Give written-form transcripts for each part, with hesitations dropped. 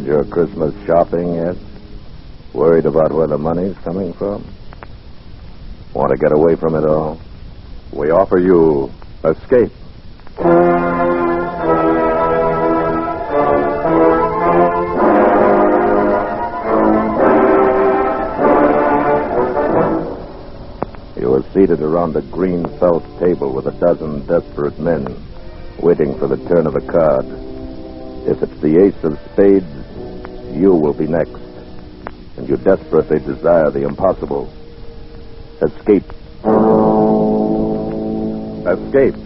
Started your Christmas shopping yet? Worried about where the money's coming from? Want to get away from it all? We offer you escape. You were seated around a green felt table with a dozen desperate men, waiting for the turn of a card. If it's the ace of spades, you will be next. And you desperately desire the impossible. Escape. Escape.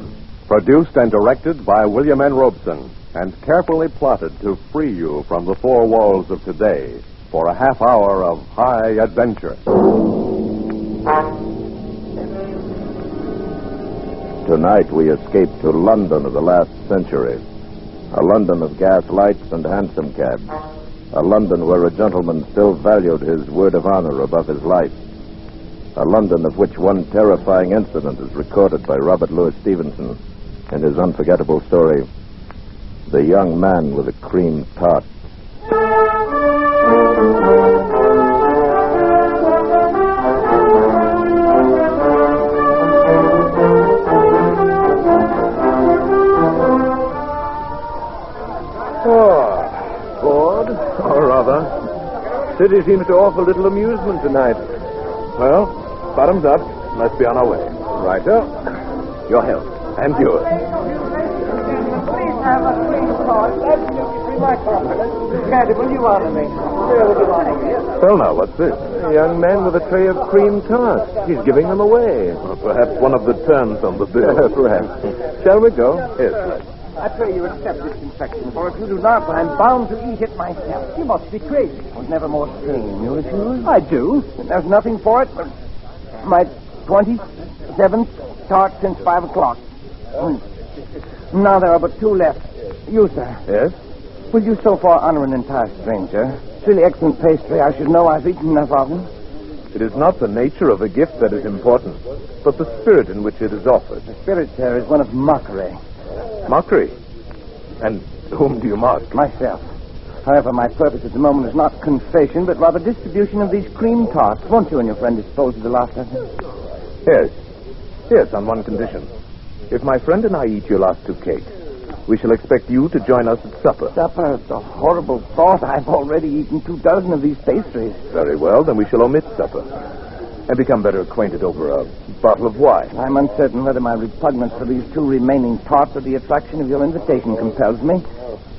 Produced and directed by William N. Robeson and carefully plotted to free you from the four walls of today for a half hour of high adventure. Tonight we escape to London of the last century. A London of gas lights and hansom cabs. A London where a gentleman still valued his word of honor above his life. A London of which one terrifying incident is recorded by Robert Louis Stevenson in his unforgettable story, The Young Man with the Cream Tarts. City seems to offer little amusement tonight. Well, bottoms up. Must be on our way. Righto. Your health. And yours. Please have a cream tart. That's duty-free, my compliments. Incredible, you honor me. Really, you honor me. Well, now, what's this? A young man with a tray of cream tarts. He's giving them away. Well, perhaps one of the terms on the bill. Perhaps. Shall we go? Yes. I pray you accept this confection, for if you do not, I'm bound to eat it myself. You must be crazy. I've never more seen you refuse. I do. There's nothing for it but my 27th tart since 5 o'clock. Now there are but 2 left. You, sir. Yes? Will you so far honor an entire stranger? It's really excellent pastry. I should know I've eaten enough of them. It is not the nature of a gift that is important, but the spirit in which it is offered. The spirit, sir, is one of mockery. Mockery? And whom do you mock? Myself. However, my purpose at the moment is not confession, but rather distribution of these cream tarts. Won't you and your friend dispose of the last of them? Yes. Yes, on one condition. If my friend and I eat your last 2 cakes, we shall expect you to join us at supper. Supper? It's a horrible thought. I've already eaten 2 dozen of these pastries. Very well, then we shall omit supper and become better acquainted over a bottle of wine. I'm uncertain whether my repugnance for these 2 remaining tarts or the attraction of your invitation compels me,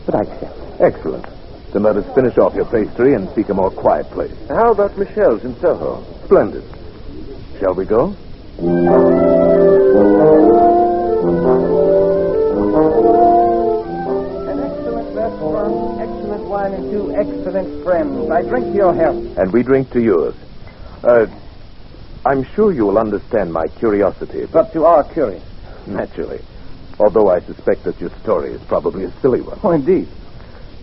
but I accept. Excellent. Then let us finish off your pastry and seek a more quiet place. How about Michelle's in Soho? Splendid. Shall we go? An excellent restaurant, excellent wine, and 2 excellent friends. I drink to your health. And we drink to yours. I'm sure you will understand my curiosity. But you are curious. Naturally. Although I suspect that your story is probably a silly one. Oh, indeed.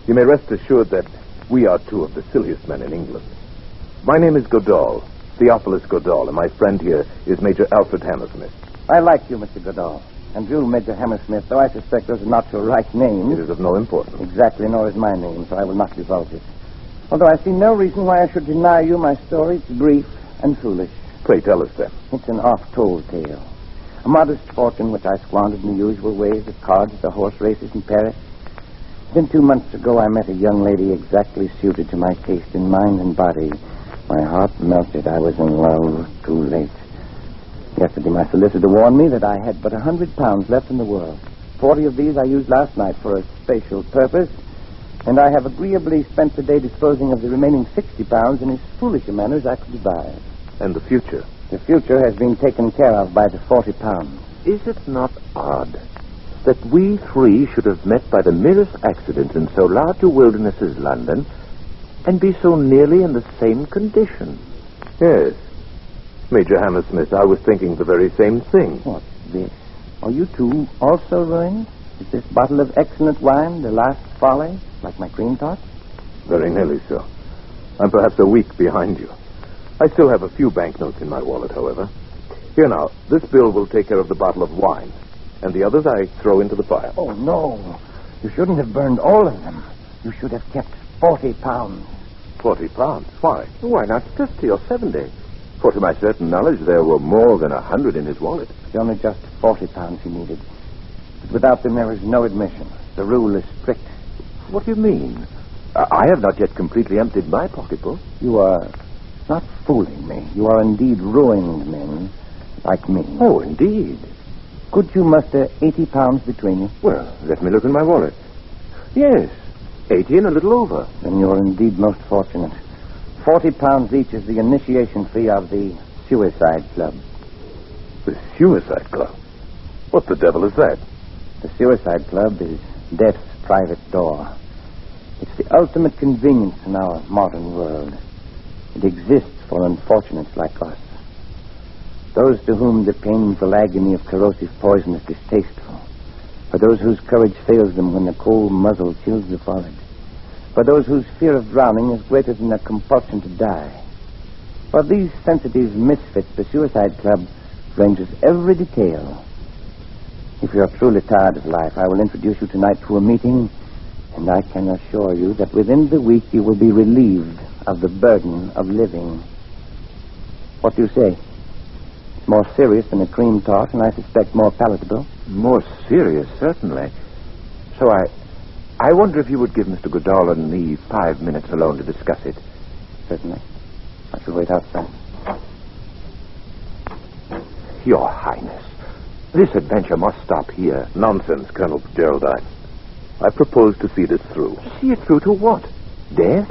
You may rest assured that we are 2 of the silliest men in England. My name is Goodall, Theophilus Goodall, and my friend here is Major Alfred Hammersmith. I like you, Mr. Goodall. And you, Major Hammersmith, though I suspect those are not your right names. It is of no importance. Exactly, nor is my name, so I will not divulge it. Although I see no reason why I should deny you my story. It's brief and foolish. Pray tell us then. It's an oft-told tale. A modest fortune which I squandered in the usual ways, the cards, the horse races in Paris. Then 2 months ago I met a young lady exactly suited to my taste in mind and body. My heart melted. I was in love too late. Yesterday my solicitor warned me that I had but £100 left in the world. 40 of these I used last night for a special purpose, and I have agreeably spent the day disposing of the remaining £60 in as foolish a manner as I could devise. And the future? The future has been taken care of by the £40. Is it not odd that we 3 should have met by the merest accident in so large a wilderness as London and be so nearly in the same condition? Yes. Major Hammersmith, I was thinking the very same thing. What's this? Are you 2 also ruined? Is this bottle of excellent wine the last folly, like my cream tarts? Very nearly so. I'm perhaps a week behind you. I still have a few banknotes in my wallet, however. Here now, this bill will take care of the bottle of wine, and the others I throw into the fire. Oh, no. You shouldn't have burned all of them. You should have kept £40. 40 pounds? Why? Why not 50 or 70? For to my certain knowledge, there were more than 100 in his wallet. It's only just £40 he needed. But without them, there is no admission. The rule is strict. What do you mean? I have not yet completely emptied my pocketbook. You are not fooling me. You are indeed ruined men like me. Oh, indeed. Could you muster £80 between you? Well, let me look in my wallet. Yes, 80 and a little over. Then you're indeed most fortunate. £40 each is the initiation fee of the Suicide Club. The Suicide Club? What the devil is that? The Suicide Club is death's private door. It's the ultimate convenience in our modern world. It exists for unfortunates like us. Those to whom the painful agony of corrosive poison is distasteful. For those whose courage fails them when the cold muzzle chills the forehead. For those whose fear of drowning is greater than their compulsion to die. For these sensitive misfits, the Suicide Club ranges every detail. If you are truly tired of life, I will introduce you tonight to a meeting, and I can assure you that within the week you will be relieved of the burden of living. What do you say? It's more serious than a cream tart, and I suspect more palatable. More serious, certainly. So I wonder if you would give Mr. Goodall and me 5 minutes alone to discuss it. Certainly. I shall wait outside. Your Highness, this adventure must stop here. Nonsense, Colonel Geraldine. I propose to see this through. See it through to what? Death?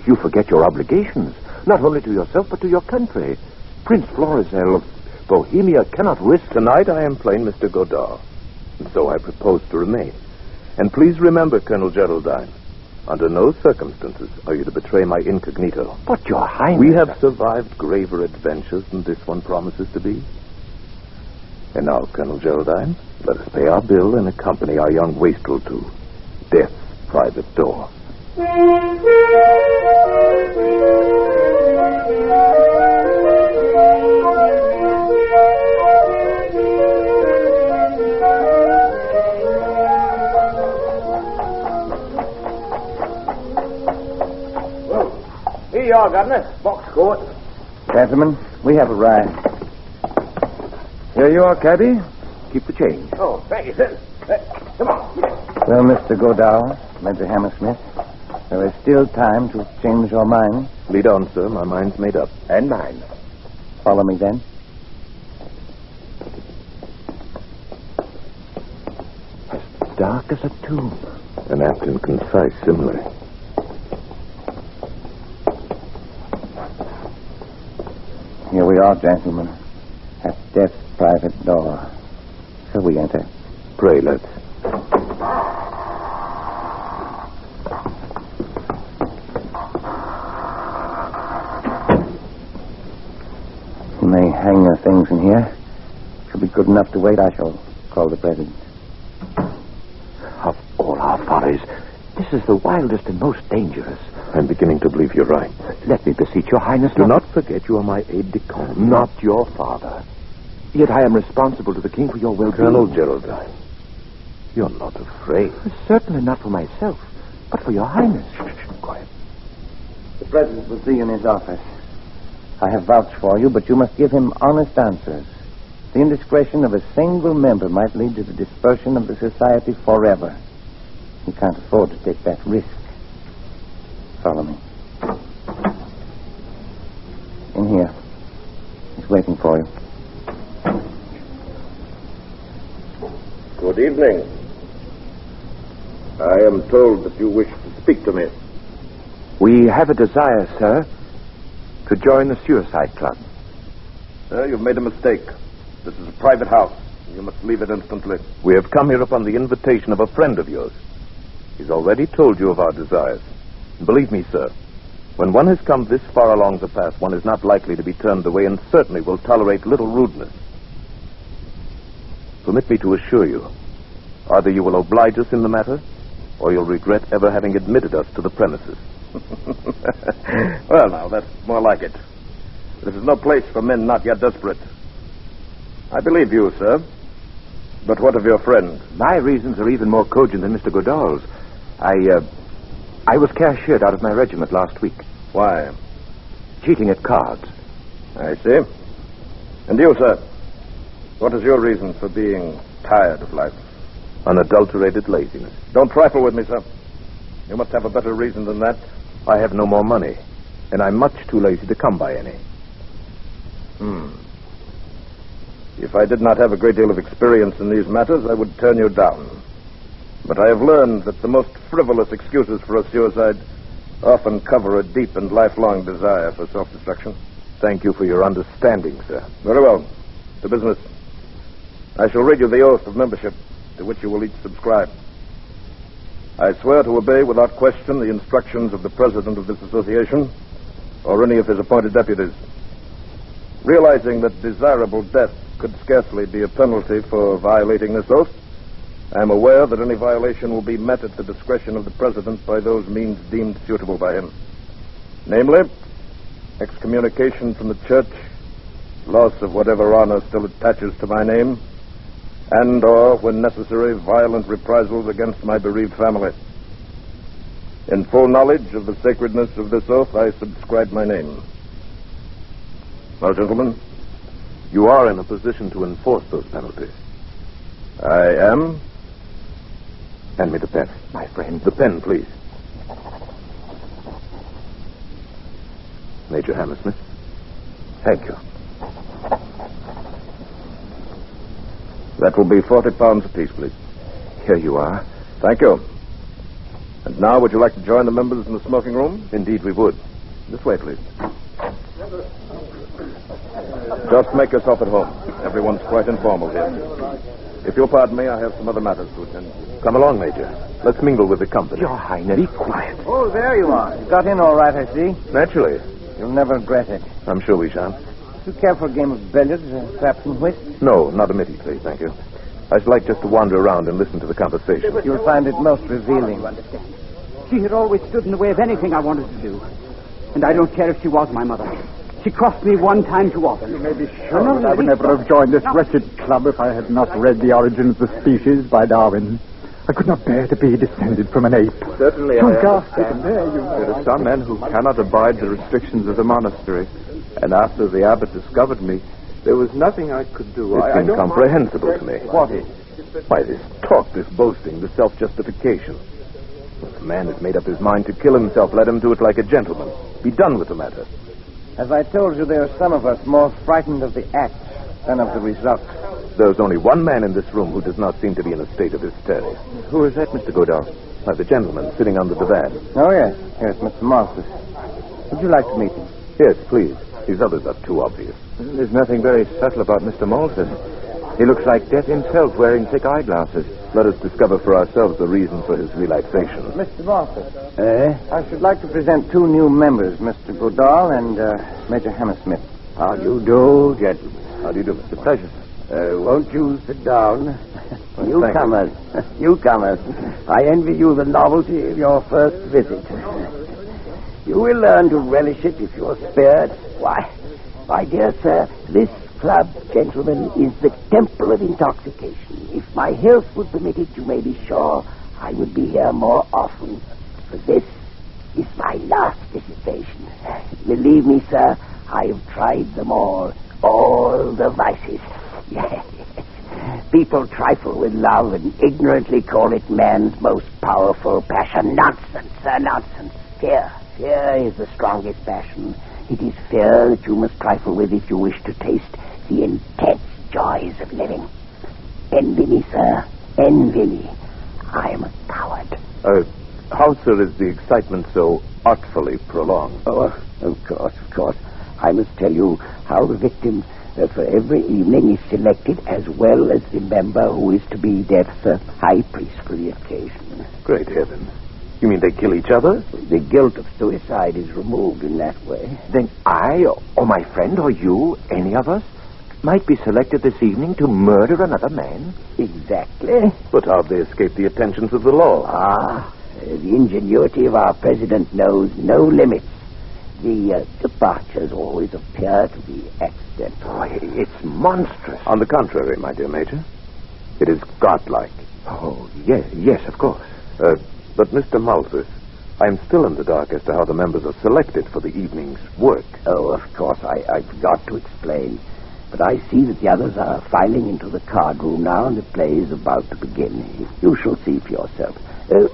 You forget your obligations, not only to yourself, but to your country. Prince Florizel of Bohemia cannot risk... Tonight I am plain Mr. Goddard, and so I propose to remain. And please remember, Colonel Geraldine, under no circumstances are you to betray my incognito. But, Your Highness... We have survived graver adventures than this one promises to be. And now, Colonel Geraldine, let us pay our bill and accompany our young wastrel to death's private door. Here you are, Governor. Box court. Gentlemen, we have arrived. Here you are, cabby. Keep the change. Oh, thank you, sir. Come on. Well, Mr. Godal, Major Hammersmith, there is still time to change your mind. Lead on, sir. My mind's made up. And mine. Follow me, then. As dark as a tomb. An apt and concise simile. Here we are, gentlemen, at death's private door. Shall we enter? Pray, let's. You may hang your things in here. If you'll be good enough to wait, I shall call the president. Of all our follies, this is the wildest and most dangerous. I'm beginning to believe you're right. Let me beseech your Highness... Do not forget you are my aide-de-camp. Not your father. Yet I am responsible to the king for your well-being. Colonel Geraldine, you're not afraid. Certainly not for myself, but for your Highness. Shh, quiet. The president will see you in his office. I have vouched for you, but you must give him honest answers. The indiscretion of a single member might lead to the dispersion of the society forever. You can't afford to take that risk. Follow me. In here. He's waiting for you. Good evening. I am told that you wish to speak to me. We have a desire, sir, to join the Suicide Club. Sir, you've made a mistake. This is a private house. You must leave it instantly. We have come here upon the invitation of a friend of yours. He's already told you of our desires. Believe me, sir, when one has come this far along the path, one is not likely to be turned away and certainly will tolerate little rudeness. Permit me to assure you, either you will oblige us in the matter, or you'll regret ever having admitted us to the premises. Well, now, that's more like it. This is no place for men not yet desperate. I believe you, sir. But what of your friend? My reasons are even more cogent than Mr. Goodall's. I was cashiered out of my regiment last week. Why? Cheating at cards. I see. And you, sir? What is your reason for being tired of life? Unadulterated laziness. Don't trifle with me, sir. You must have a better reason than that. I have no more money, and I'm much too lazy to come by any. If I did not have a great deal of experience in these matters, I would turn you down. But I have learned that the most frivolous excuses for a suicide often cover a deep and lifelong desire for self-destruction. Thank you for your understanding, sir. Very well. To business. I shall read you the oath of membership to which you will each subscribe. I swear to obey without question the instructions of the president of this association or any of his appointed deputies. Realizing that desirable death could scarcely be a penalty for violating this oath, I am aware that any violation will be met at the discretion of the president by those means deemed suitable by him. Namely, excommunication from the church, loss of whatever honor still attaches to my name, and or, when necessary, violent reprisals against my bereaved family. In full knowledge of the sacredness of this oath, I subscribe my name. Well, gentlemen? You are in a position to enforce those penalties. I am. Hand me the pen. My friend. The pen, please. Major Hammersmith. Thank you. That will be 40 pounds apiece, please. Here you are. Thank you. And now, would you like to join the members in the smoking room? Indeed, we would. This way, please. Just make yourself at home. Everyone's quite informal here. If you'll pardon me, I have some other matters to attend to. Come along, Major. Let's mingle with the company. Your Highness. Be quiet. Oh, there you are. You got in all right, I see. Naturally. You'll never regret it. I'm sure we shan't. You care for a game of billiards, perhaps some whist? No, not immediately, thank you. I should like just to wander around and listen to the conversation. You'll find it most revealing. She had always stood in the way of anything I wanted to do. And I don't care if she was my mother. She crossed me one time too often. You may be sure that I would never have joined this wretched club if I had not read The Origin of the Species by Darwin. I could not bear to be descended from an ape. Certainly, So I ghastly understand. there you There are. are some men who cannot abide the restrictions of the monastery. And after the abbot discovered me, there was nothing I could do. It's I don't incomprehensible to me. What is? Why, this talk, this boasting, this self-justification. If a man has made up his mind to kill himself, let him do it like a gentleman. Be done with the matter. As I told you, there are some of us more frightened of the act than of the result. There's only one man in this room who does not seem to be in a state of hysteria. Who is that, Mr. Godard? Why, the gentleman sitting on the divan. Oh, yes. Yes, Mr. Malthus. Would you like to meet him? Yes, please. These others are too obvious. There's nothing very subtle about Mr. Malthus. He looks like death himself, wearing thick eyeglasses. Let us discover for ourselves the reason for his relaxation. Mr. Malthus. I should like to present two new members, Mr. Godal and Major Hammersmith. How do you do, gentlemen? How do you do, Mr. Pleasure, sir. Won't you sit down? Newcomers. Newcomers. I envy you the novelty of your first visit. You will learn to relish it if you're spared. Why, my dear sir, this club, gentlemen, is the temple of intoxication. If my health would permit it, you may be sure I would be here more often. For this is my last dissipation. Believe me, sir, I have tried them all the vices. Yes. People trifle with love and ignorantly call it man's most powerful passion. Nonsense, sir, nonsense. Fear is the strongest passion. It is fear that you must trifle with if you wish to taste the intense joys of living. Envy me, sir. Envy me. I am a coward. How, sir, is the excitement so artfully prolonged? Oh, of course. I must tell you how the victim for every evening is selected, as well as the member who is to be death's high priest for the occasion. Great heavens. You mean they kill each other? The guilt of suicide is removed in that way. Then I, or my friend, or you, any of us, might be selected this evening to murder another man? Exactly. But how have they escaped the attentions of the law? The ingenuity of our president knows no limits. The departures always appear to be accidental. Oh, it's monstrous. On the contrary, my dear Major, it is godlike. Oh, yes, of course. But, Mr. Malthus, I'm still in the dark as to how the members are selected for the evening's work. Oh, of course, I forgot to explain. But I see that the others are filing into the card room now, and the play is about to begin. You shall see for yourself.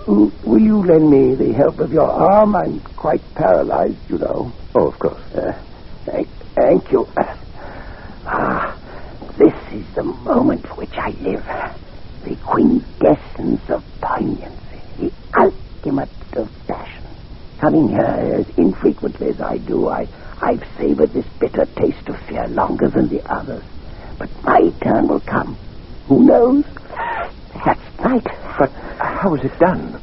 Will you lend me the help of your arm? I'm quite paralyzed, you know. Oh, of course. Thank you. This is the moment for which I live. The quintessence of poignancy. The ultimate of passion. Coming here as infrequently as I do, I've savored this bitter taste of fear longer than the others. But my turn will come. Who knows? Perhaps tonight. But how is it done?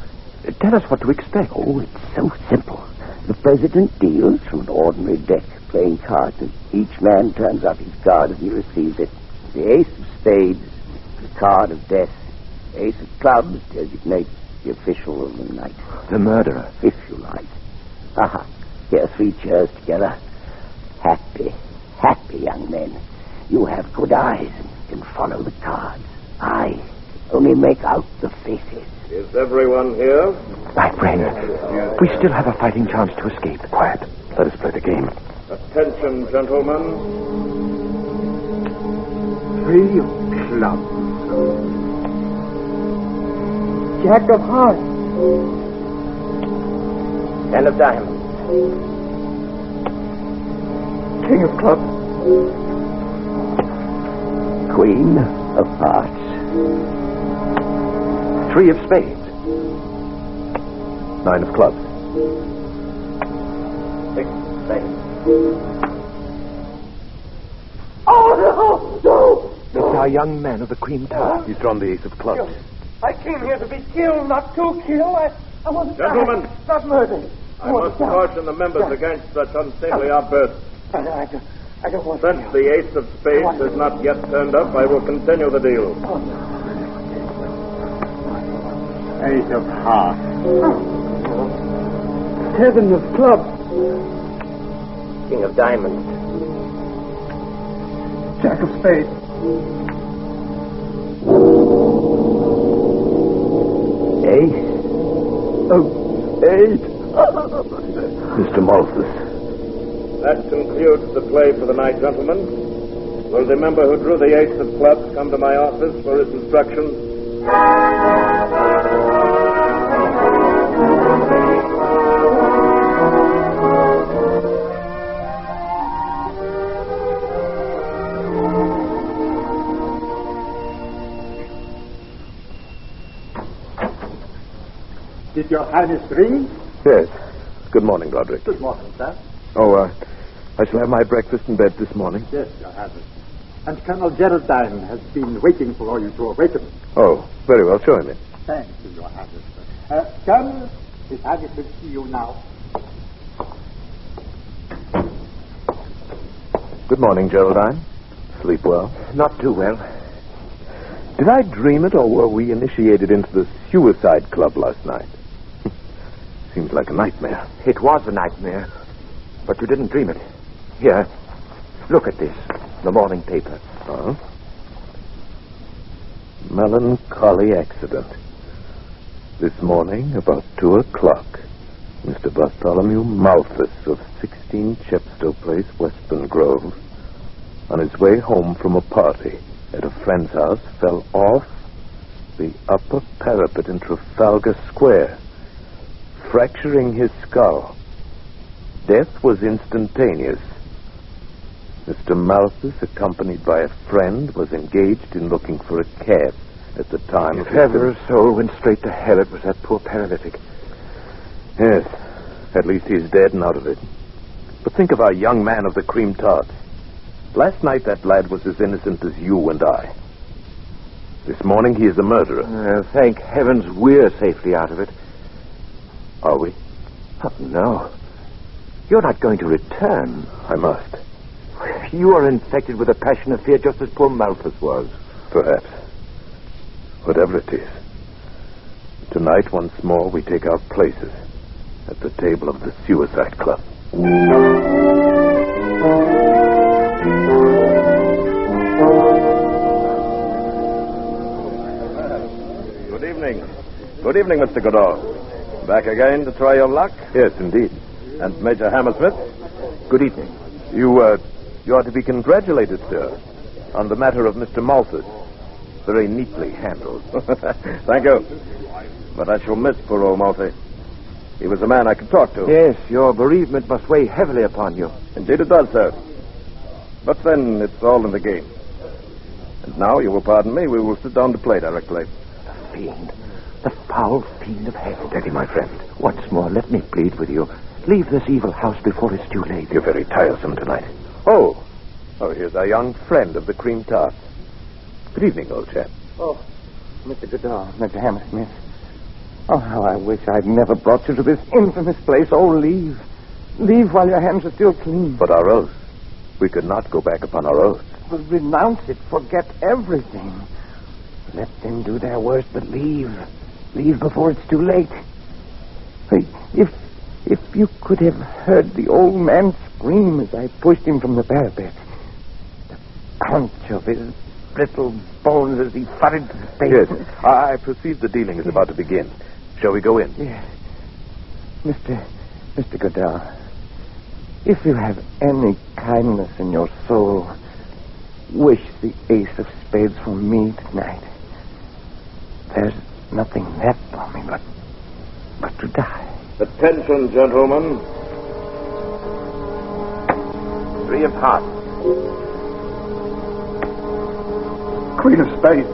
Tell us what to expect. Oh, it's so simple. The president deals from an ordinary deck playing cards, and each man turns up his card as he receives it. The ace of spades, the card of death. Ace of clubs designates the official of the night. The murderer. If you like. Here, 3 chairs together. Happy young men. You have good eyes and can follow the cards. I only make out the faces. Is everyone here? My friend, we still have a fighting chance to escape. Quiet. Let us play the game. Attention, gentlemen. 3 of clubs. Jack of hearts. 10 of diamonds. King of clubs. Queen of hearts. 3 of spades. 9 of clubs. 6 of spades. Oh, no! It's our young man of the Cream Tarts. He's drawn the ace of clubs. I came here to be killed, not to kill. I wasn't... Gentlemen. Not murdered. I must caution the members against such unseemly outbursts. I don't want Since the ace of spades has not yet turned up, I will continue the deal. Ace of hearts. 7 of clubs. King of diamonds. Jack of spades. Ace of spades. Mr. Malthus. That concludes the play for the night, gentlemen. Will the member who drew the ace of clubs come to my office for his instructions? Did your Highness ring? Yes. Good morning, Roderick. Good morning, sir. Oh, I shall have my breakfast in bed this morning. Yes, your Highness. And Colonel Geraldine has been waiting for you to awaken. Oh, very well. Show him in. Thank you, your Highness. Colonel, His Highness will see you now. Good morning, Geraldine. Sleep well? Not too well. Did I dream it, or were we initiated into the suicide club last night? Seems like a nightmare. It was a nightmare, but you didn't dream it. Here, look at this, the morning paper. Huh? Melancholy accident. This morning, about 2 o'clock, Mr. Bartholomew Malthus of 16 Chepstow Place, Westbourne Grove, on his way home from a party at a friend's house, fell off the upper parapet in Trafalgar Square, fracturing his skull. Death was instantaneous. Mr. Malthus, accompanied by a friend, was engaged in looking for a cab at the time. If ever a soul went straight to hell, it was that poor paralytic. Yes, at least he's dead and out of it. But think of our young man of the Cream Tarts. Last night that lad was as innocent as you and I. This morning he is a murderer. Thank heavens we're safely out of it. Are we? Oh, no. You're not going to return. I must. You are infected with a passion of fear just as poor Malthus was. Perhaps. Whatever it is. Tonight, once more, we take our places at the table of the Suicide Club. Good evening. Good evening, Mr. Godot. Back again to try your luck? Yes, indeed. And Major Hammersmith? Good evening. You are to be congratulated, sir, on the matter of Mr. Malthus. Very neatly handled. Thank you. But I shall miss poor old Malthy. He was a man I could talk to. Yes, your bereavement must weigh heavily upon you. Indeed it does, sir. But then it's all in the game. And now, you will pardon me, we will sit down to play directly. The fiend. The foul fiend of hell. Steady, my friend. Once more, let me plead with you. Leave this evil house before it's too late. You're very tiresome tonight. Oh, here's our young friend of the Cream Tarts. Good evening, old chap. Oh, Mr. Goodall, Mr. Hammersmith. Oh, how I wish I'd never brought you to this infamous place. Oh, leave. Leave while your hands are still clean. But our oath. We could not go back upon our oath. Well, renounce it. Forget everything. Let them do their worst, but leave. Leave before it's too late. Hey, if you could have heard the old man scream as I pushed him from the parapet. The crunch of his brittle bones as he fluttered to the stage. Yes, I perceive the dealing is about to begin. Shall we go in? Yes. Mr. Goodall, if you have any kindness in your soul, wish the ace of spades for me tonight. There's nothing left for me but to die. Attention, gentlemen. 3 of hearts. Queen of spades.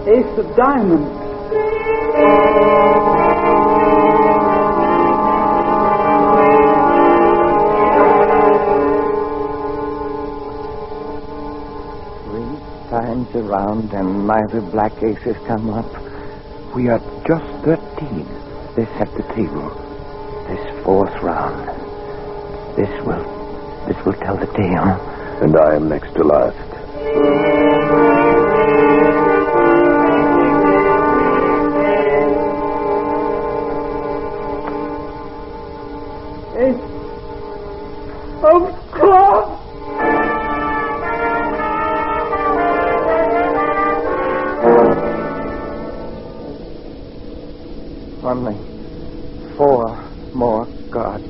Ace of diamonds. Times around and neither black aces come up. We are just 13. This at the table. This fourth round. This will tell the tale. And I am next to last. Ace of clubs. Only 4 more cards.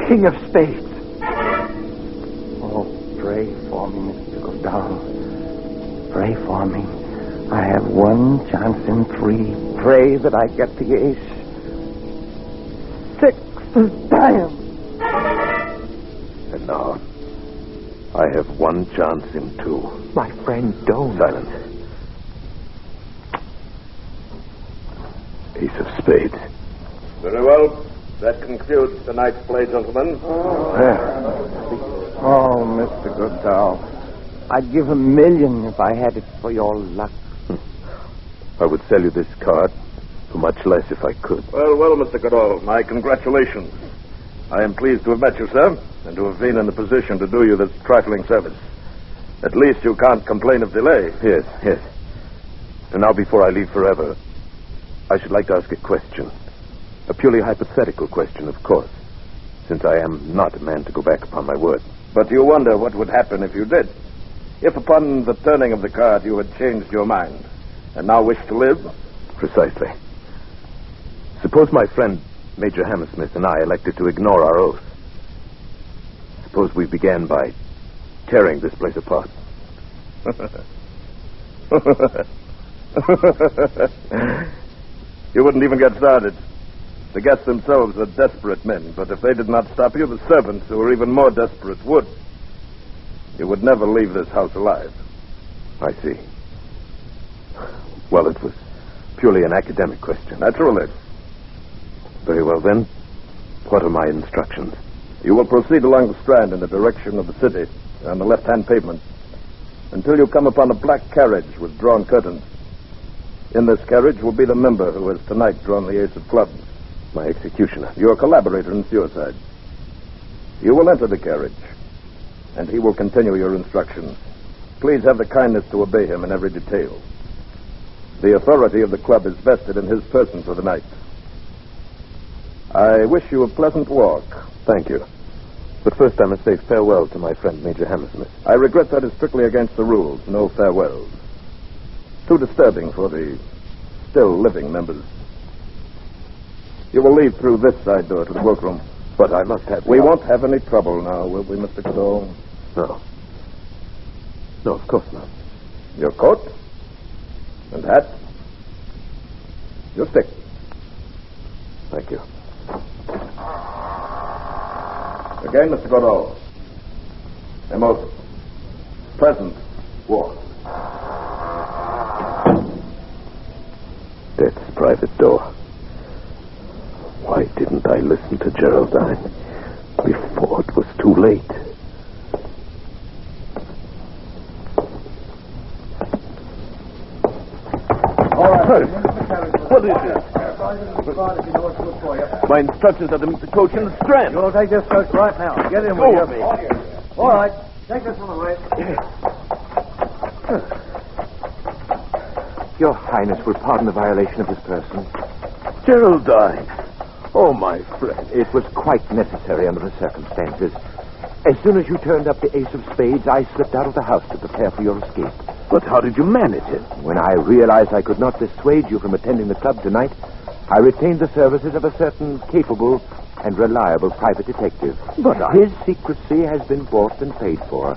King of spades. Oh, pray for me, Mr. Goodall. Pray for me. I have 1 chance in 3. Pray that I get the ace. 6 of diamonds. And now, I have 1 chance in 2. My friend, don't. Silence. Ace of spades. Very well. That concludes tonight's play, gentlemen. Oh, Mr. Goodall. I'd give $1 million if I had it for your luck. I would sell you this card for much less if I could. Well, Mr. Goodall, my congratulations. I am pleased to have met you, sir, and to have been in the position to do you this trifling service. At least you can't complain of delay. Yes. And now, before I leave forever, I should like to ask a question. A purely hypothetical question, of course, since I am not a man to go back upon my word. But you wonder what would happen if you did. If upon the turning of the card you had changed your mind and now wish to live? Precisely. Suppose my friend, Major Hammersmith, and I elected to ignore our oath. Suppose we began by tearing this place apart. You wouldn't even get started. The guests themselves are desperate men, but if they did not stop you, the servants, who are even more desperate, would. You would never leave this house alive. I see. Well, it was purely an academic question. Naturally. Very well, then. What are my instructions? You will proceed along the Strand in the direction of the city, on the left-hand pavement, until you come upon a black carriage with drawn curtains. In this carriage will be the member who has tonight drawn the ace of clubs. My executioner. Your collaborator in suicide. You will enter the carriage, and he will continue your instructions. Please have the kindness to obey him in every detail. The authority of the club is vested in his person for the night. I wish you a pleasant walk. Thank you. But first I must say farewell to my friend, Major Hammersmith. I regret that is strictly against the rules. No farewells. Too disturbing for the still living members. You will leave through this side door to the workroom. But I must have... We won't have any trouble now, will we, Mr. Goodall? No. No, of course not. Your coat? And hat? Your stick. Thank you. Again, Mr. Goodall. A most pleasant walk. Death's private door. Why didn't I listen to Geraldine before it was too late? All right. What is it? My instructions are to meet the coach in the Strand. You'll take this coach right now. Get in Go. with you. All right. Take this one away. Your Highness will pardon the violation of his person. Geraldine. Oh, my friend. It was quite necessary under the circumstances. As soon as you turned up the ace of spades, I slipped out of the house to prepare for your escape. But how did you manage it? When I realized I could not dissuade you from attending the club tonight, I retained the services of a certain capable and reliable private detective. But his secrecy has been bought and paid for.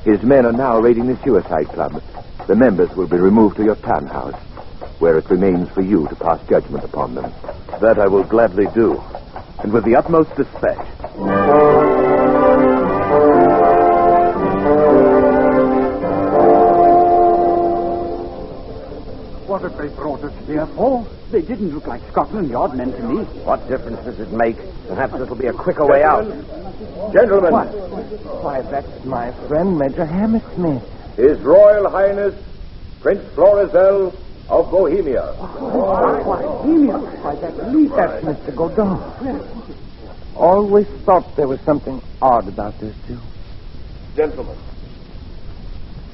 His men are now raiding the suicide club. The members will be removed to your townhouse, where it remains for you to pass judgment upon them. That I will gladly do, and with the utmost dispatch. What have they brought us here for? They didn't look like Scotland Yard men to me. What difference does it make? Perhaps this will be a quicker way out. Gentlemen. What? Why, that's my friend, Major Hammersmith. His Royal Highness, Prince Florizel of Bohemia. Bohemia? Why, that's Mr. Godin. Always thought there was something odd about those two. Gentlemen,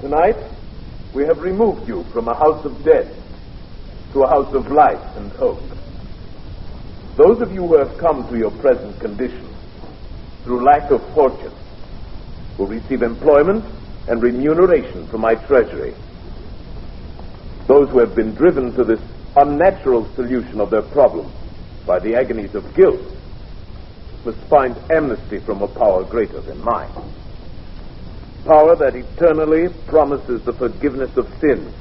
tonight we have removed you from a house of death to a house of life and hope. Those of you who have come to your present condition through lack of fortune will receive employment and remuneration from my treasury. Those who have been driven to this unnatural solution of their problem by the agonies of guilt must find amnesty from a power greater than mine. Power that eternally promises the forgiveness of sins,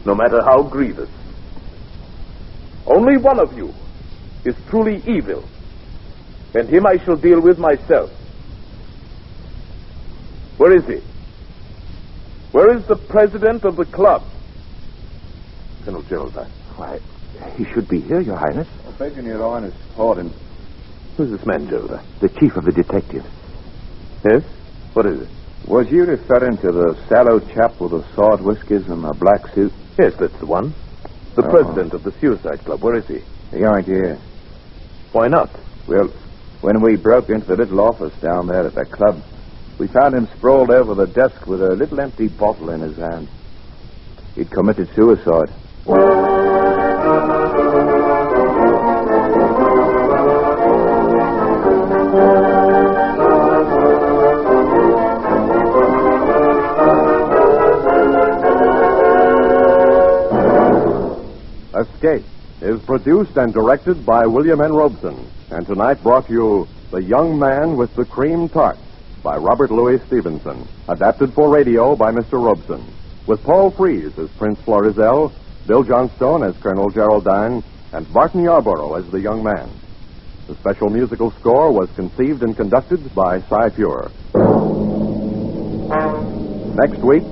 no matter how grievous. Only one of you is truly evil, and him I shall deal with myself. Where is he? Where is the president of the club? Colonel Geraldine. Why, he should be here, Your Highness. I beg Your Highness' pardon. Who's this man, Geraldine? The chief of the detectives. Yes? What is it? Was you referring to the sallow chap with the sword whiskers and the black suit? Yes, that's the one. The president of the Suicide Club. Where is he? He ain't here. Why not? Well, when we broke into the little office down there at the club, we found him sprawled over the desk with a little empty bottle in his hand. He'd committed suicide. Escape is produced and directed by William N. Robeson, and tonight brought you The Young Man with the Cream Tarts by Robert Louis Stevenson, adapted for radio by Mr. Robeson, with Paul Frees as Prince Florizel, Bill Johnstone as Colonel Geraldine, and Barton Yarborough as the young man. The special musical score was conceived and conducted by Cy Pure. Next week,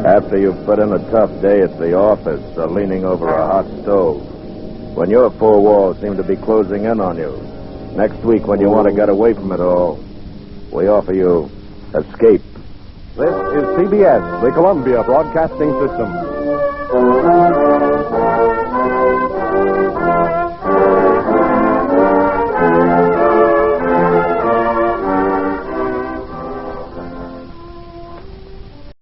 After you've put in a tough day at the office or leaning over a hot stove, when your four walls seem to be closing in on you, next week when you want to get away from it all, we offer you Escape. this is CBS, the Columbia Broadcasting System.